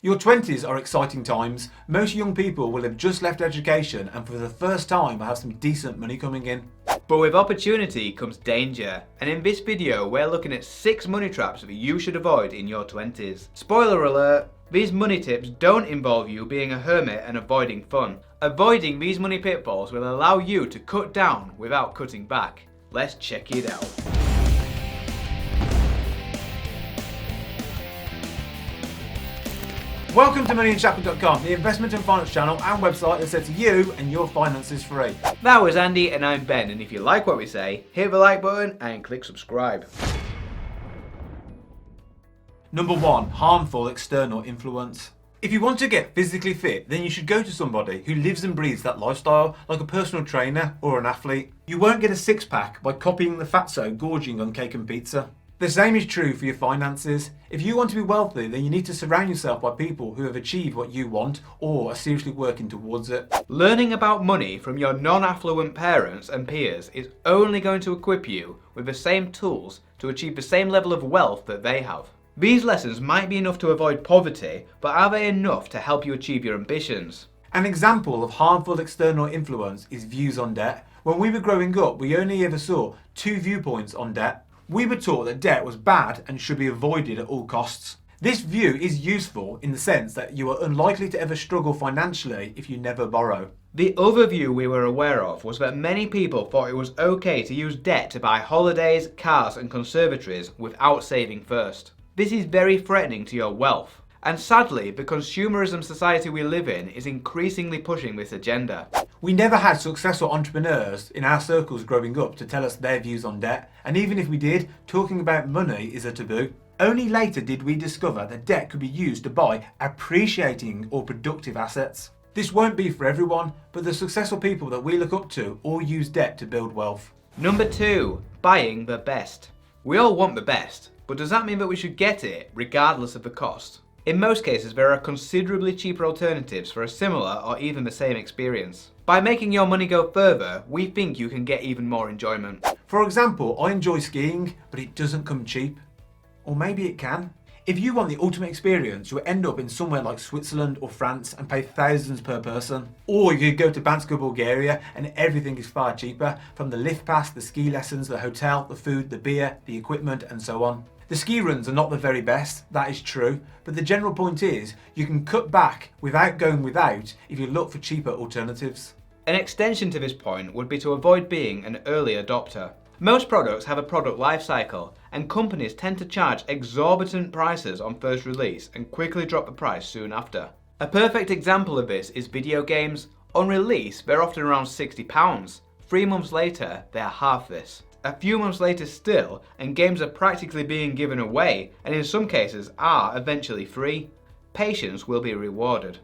Your 20s are exciting times. Most young people will have just left education and for the first time will have some decent money coming in. But with opportunity comes danger, and in this video we're looking at 6 money traps that you should avoid in your 20s. Spoiler alert, these money tips don't involve you being a hermit and avoiding fun. Avoiding these money pitfalls will allow you to cut down without cutting back. Let's check it out. Welcome to moneyunshackled.com, the investment and finance channel and website that sets you and your finances free. That was Andy and I'm Ben, and if you like what we say, hit the like button and click subscribe. Number 1, harmful external influence. If you want to get physically fit, then you should go to somebody who lives and breathes that lifestyle, like a personal trainer or an athlete. You won't get a six-pack by copying the fatso gorging on cake and pizza. The same is true for your finances. If you want to be wealthy, then you need to surround yourself by people who have achieved what you want or are seriously working towards it. Learning about money from your non-affluent parents and peers is only going to equip you with the same tools to achieve the same level of wealth that they have. These lessons might be enough to avoid poverty, but are they enough to help you achieve your ambitions? An example of harmful external influence is views on debt. When we were growing up, we only ever saw 2 viewpoints on debt. We were taught that debt was bad and should be avoided at all costs. This view is useful in the sense that you are unlikely to ever struggle financially if you never borrow. The other view we were aware of was that many people thought it was okay to use debt to buy holidays, cars and conservatories without saving first. This is very threatening to your wealth. And sadly, the consumerism society we live in is increasingly pushing this agenda. We never had successful entrepreneurs in our circles growing up to tell us their views on debt, and even if we did, talking about money is a taboo. Only later did we discover that debt could be used to buy appreciating or productive assets. This won't be for everyone, but the successful people that we look up to all use debt to build wealth. Number 2, buying the best. We all want the best, but does that mean that we should get it regardless of the cost? In most cases, there are considerably cheaper alternatives for a similar or even the same experience. By making your money go further, we think you can get even more enjoyment. For example, I enjoy skiing, but it doesn't come cheap. Or maybe it can. If you want the ultimate experience, you'll end up in somewhere like Switzerland or France and pay thousands per person. Or you could go to Bansko, Bulgaria, and everything is far cheaper, from the lift pass, the ski lessons, the hotel, the food, the beer, the equipment, and so on. The ski runs are not the very best, that is true, but the general point is you can cut back without going without if you look for cheaper alternatives. An extension to this point would be to avoid being an early adopter. Most products have a product life cycle, and companies tend to charge exorbitant prices on first release and quickly drop the price soon after. A perfect example of this is video games. On release, they're often around £60. 3 months later, they're half this. A few months later still, and games are practically being given away, and in some cases are eventually free. Patience will be rewarded.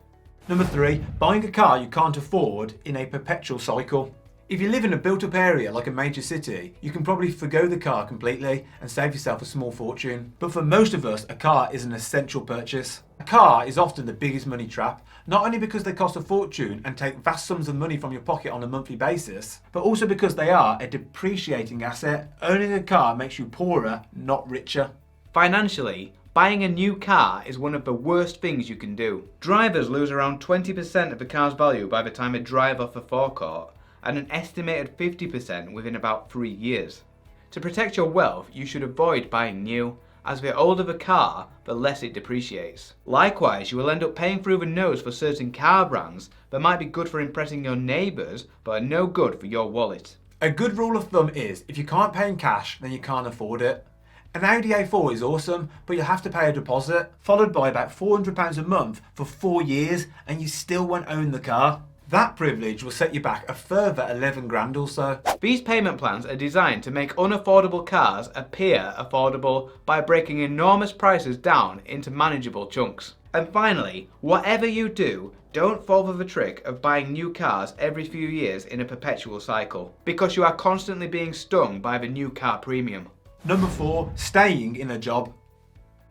Number 3, buying a car you can't afford in a perpetual cycle. If you live in a built-up area like a major city, you can probably forgo the car completely and save yourself a small fortune. But for most of us, a car is an essential purchase. A car is often the biggest money trap, not only because they cost a fortune and take vast sums of money from your pocket on a monthly basis, but also because they are a depreciating asset. Owning a car makes you poorer, not richer. Financially, buying a new car is one of the worst things you can do. Drivers lose around 20% of the car's value by the time they drive off the forecourt, and an estimated 50% within about 3 years. To protect your wealth, you should avoid buying new, as the older the car, the less it depreciates. Likewise, you will end up paying through the nose for certain car brands that might be good for impressing your neighbours, but are no good for your wallet. A good rule of thumb is, if you can't pay in cash, then you can't afford it. An Audi A4 is awesome, but you'll have to pay a deposit, followed by about £400 a month for 4 years, and you still won't own the car. That privilege will set you back a further 11 grand or so. These payment plans are designed to make unaffordable cars appear affordable by breaking enormous prices down into manageable chunks. And finally, whatever you do, don't fall for the trick of buying new cars every few years in a perpetual cycle, because you are constantly being stung by the new car premium. Number 4, staying in a job.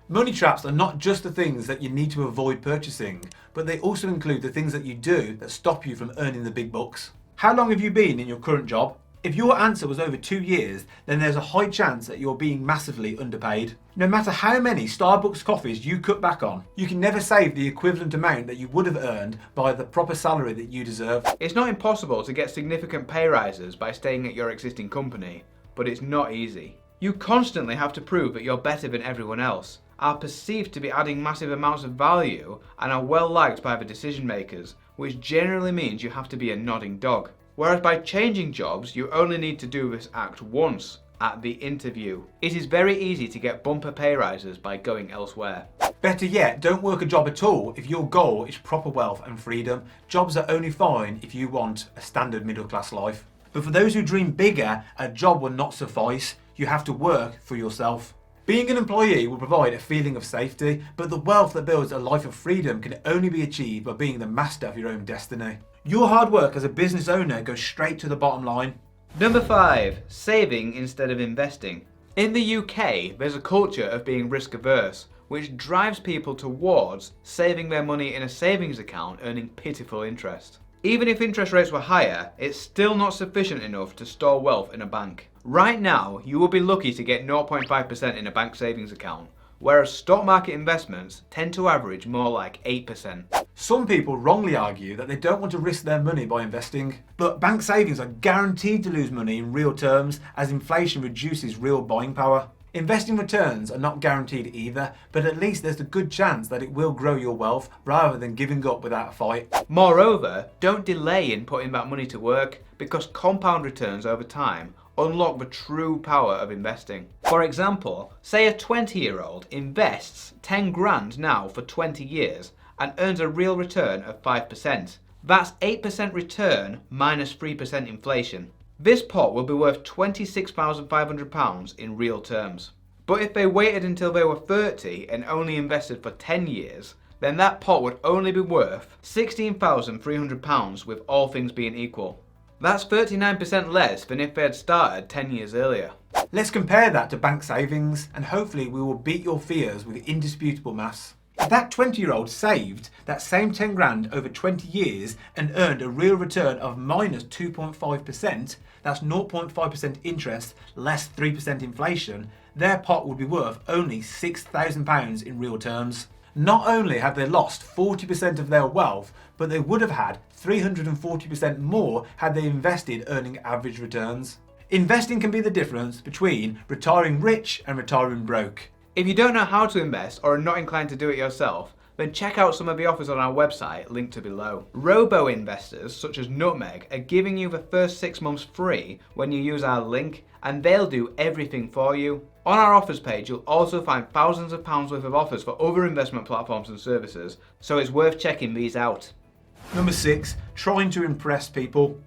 Money traps are not just the things that you need to avoid purchasing, but they also include the things that you do that stop you from earning the big bucks. How long have you been in your current job? If your answer was over 2 years, then there's a high chance that you're being massively underpaid. No matter how many Starbucks coffees you cut back on, you can never save the equivalent amount that you would have earned by the proper salary that you deserve. It's not impossible to get significant pay rises by staying at your existing company, but it's not easy. You constantly have to prove that you're better than everyone else, are perceived to be adding massive amounts of value, and are well liked by the decision makers, which generally means you have to be a nodding dog. Whereas by changing jobs, you only need to do this act once, at the interview. It is very easy to get bumper pay rises by going elsewhere. Better yet, don't work a job at all if your goal is proper wealth and freedom. Jobs are only fine if you want a standard middle class life. But for those who dream bigger, a job will not suffice. You have to work for yourself. Being an employee will provide a feeling of safety, but the wealth that builds a life of freedom can only be achieved by being the master of your own destiny. Your hard work as a business owner goes straight to the bottom line. Number 5. Saving instead of investing. In the UK, there's a culture of being risk averse, which drives people towards saving their money in a savings account earning pitiful interest. Even if interest rates were higher, it's still not sufficient enough to store wealth in a bank. Right now, you will be lucky to get 0.5% in a bank savings account, whereas stock market investments tend to average more like 8%. Some people wrongly argue that they don't want to risk their money by investing, but bank savings are guaranteed to lose money in real terms as inflation reduces real buying power. Investing returns are not guaranteed either, but at least there's a good chance that it will grow your wealth rather than giving up without a fight. Moreover, don't delay in putting that money to work, because compound returns over time unlock the true power of investing. For example, say a 20-year-old invests 10 grand now for 20 years and earns a real return of 5%. That's 8% return minus 3% inflation. This pot will be worth £26,500 in real terms. But if they waited until they were 30 and only invested for 10 years, then that pot would only be worth £16,300 with all things being equal. That's 39% less than if they had started 10 years earlier. Let's compare that to bank savings, and hopefully we will beat your fears with indisputable maths. If that 20-year-old saved that same 10 grand over 20 years and earned a real return of minus 2.5%, that's 0.5% interest less 3% inflation, their pot would be worth only £6,000 in real terms. Not only have they lost 40% of their wealth, but they would have had 340% more had they invested earning average returns. Investing can be the difference between retiring rich and retiring broke. If you don't know how to invest or are not inclined to do it yourself, then check out some of the offers on our website, linked to below. Robo-investors such as Nutmeg are giving you the first 6 months free when you use our link, and they'll do everything for you. On our offers page, you'll also find thousands of pounds worth of offers for other investment platforms and services, so it's worth checking these out. Number 6, trying to impress people.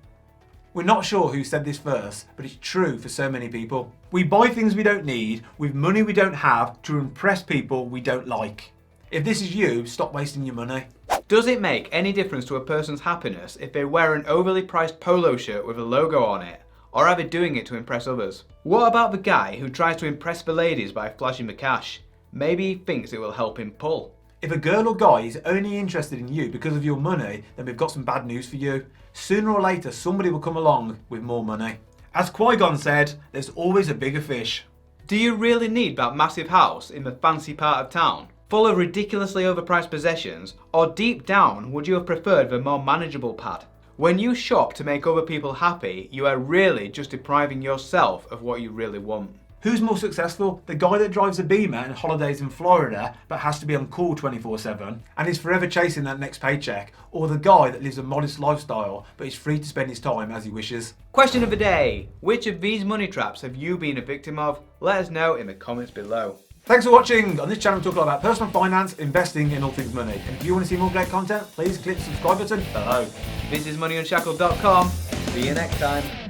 We're not sure who said this first, but it's true for so many people. We buy things we don't need with money we don't have to impress people we don't like. If this is you, stop wasting your money. Does it make any difference to a person's happiness if they wear an overly priced polo shirt with a logo on it? Or are they doing it to impress others? What about the guy who tries to impress the ladies by flashing the cash? Maybe he thinks it will help him pull. If a girl or guy is only interested in you because of your money, then we've got some bad news for you. Sooner or later, somebody will come along with more money. As Qui-Gon said, there's always a bigger fish. Do you really need that massive house in the fancy part of town, full of ridiculously overpriced possessions, or deep down would you have preferred the more manageable pad? When you shop to make other people happy, you are really just depriving yourself of what you really want. Who's more successful? The guy that drives a Beamer and holidays in Florida but has to be on call 24/7 and is forever chasing that next paycheck, or the guy that lives a modest lifestyle but is free to spend his time as he wishes? Question of the day: which of these money traps have you been a victim of? Let us know in the comments below. Thanks for watching. On this channel we talk a lot about personal finance, investing and all things money. And if you want to see more great content, please click the subscribe button below. This is moneyunshackled.com. See you next time.